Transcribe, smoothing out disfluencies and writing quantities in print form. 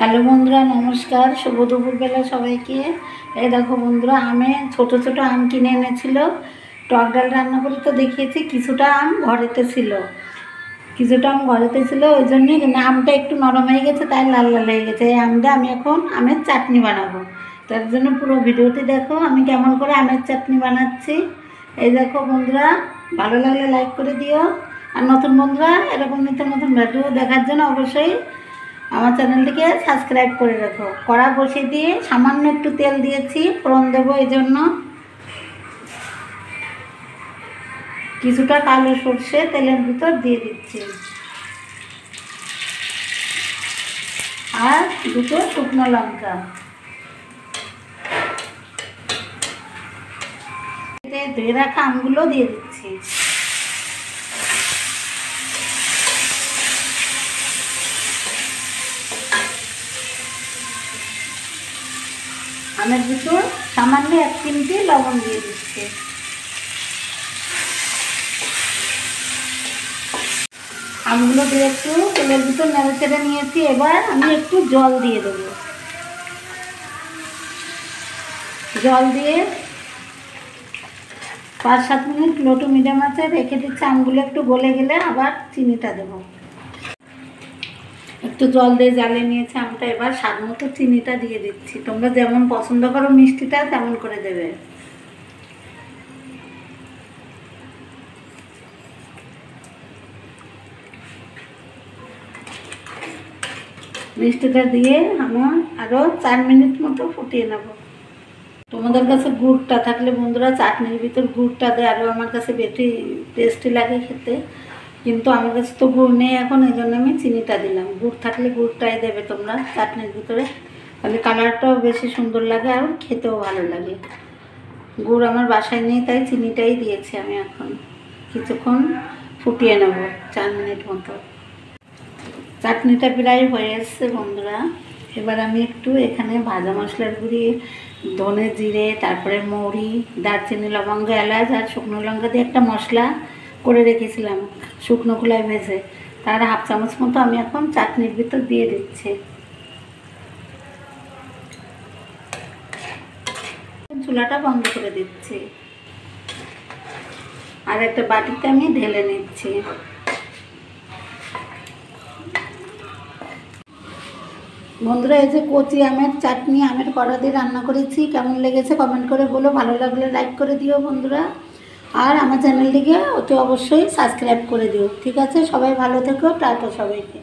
Hello বন্ধুরা, নমস্কার। শুভ দুপুরবেলা সবাইকে। এই দেখো বন্ধুরা, ছোট ছোট আম কিনে এনেছিল। টক ডাল রান্না করে তো দেখিয়েছি। কিছুটা আম ঘরেতে ছিল, ওই জন্যই আমটা একটু নরম হয়ে গেছে, তাই লাল লাল হয়ে গেছে। এই আমটা আমি এখন আমের চাটনি বানাবো। তার জন্য পুরো ভিডিওটি দেখো আমি কেমন করে আমের চাটনি বানাচ্ছি। এই দেখো বন্ধুরা, ভালো লাগলে লাইক করে দিও। আর নতুন বন্ধুরা এরকম নতুন ভিডিও দেখার জন্য অবশ্যই আমার চ্যানেলটিকে সাবস্ক্রাইব করে রাখো। কড়া বসিয়ে দিয়ে সামান্য একটু তেল দিয়েছি, ফোড়ন দেবো। এই জন্য কিছুটা কালো সর্ষে তেলের ভিতর দিয়ে দিচ্ছি, আর দুটো শুকনো লঙ্কা। ধুয়ে রাখা আমগুলো দিয়ে দিচ্ছি। আমের ভিতর সামান্য 1 চিমটি লবণ দিয়ে দিচ্ছি। আমগুলো দিয়ে একটু তেলের ভিতর নেড়ে চেড়ে নিয়েছি। এবার আমি একটু জল দিয়ে দেবো। জল দিয়ে 5-7 মিনিট লো টু মিডিয়াম আঁচে রেখে দিচ্ছি। আমগুলো একটু গলে গেলে আবার চিনিটা দেবো। একটু জল দিয়ে জ্বালিয়ে নিয়েছি আমটা। এবার স্বাদ মতো চিনিটা দিয়ে দিচ্ছি। তোমরা যেমন পছন্দ করো মিষ্টিটা তেমন করে দেবে। মিষ্টিটা দিয়ে আমার আরও 4 মিনিট মতো ফুটিয়ে নেব। তোমাদের কাছে গুড়টা থাকলে বন্ধুরা চাটনির ভিতর গুড়টা দেয়, আরও আমার কাছে বেশি টেস্টি লাগে খেতে। কিন্তু আমার কাছে তো গুড় নেই এখন, এই জন্য আমি চিনিটা দিলাম। গুড় থাকলে গুড়টাই দেবে তোমরা চাটনির ভিতরে, তাহলে কালারটাও বেশি সুন্দর লাগে আর খেতেও ভালো লাগে। গুড় আমার বাসায় নেই, তাই চিনিটাই দিয়েছি আমি। এখন কিছুক্ষণ ফুটিয়ে নেব, 4 মিনিট মতো। চাটনিটা প্রায় হয়ে এসছে বন্ধুরা। এবার আমি একটু এখানে ভাজা মশলার গুঁড়ি, ধনে জিরে, তারপরে মৌরি, দারচিনি, লবঙ্গ, এলাচ আর শুকনো লঙ্কা দিয়ে একটা মশলা করে রেখেছিলাম শুকনো খোলায় ভেজে, তার 1/2 চামচ মতো আমি এখন চাটনির ভিতর দিয়ে দিচ্ছি। চুলাটা বন্ধ করে দিচ্ছি, আর একটা বাটিতে আমি ঢেলে নিচ্ছি। বন্ধুরা, এই যে কচি আমের চাটনি আমের কড়া দিয়ে রান্না করেছি, কেমন লেগেছে কমেন্ট করে বলো। ভালো লাগলে লাইক করে দিও বন্ধুরা, আর আমার চ্যানেলটিকে অতি অবশ্যই সাবস্ক্রাইব করে দিও। ঠিক আছে, সবাই ভালো থেকো। টাটা সবাইকে।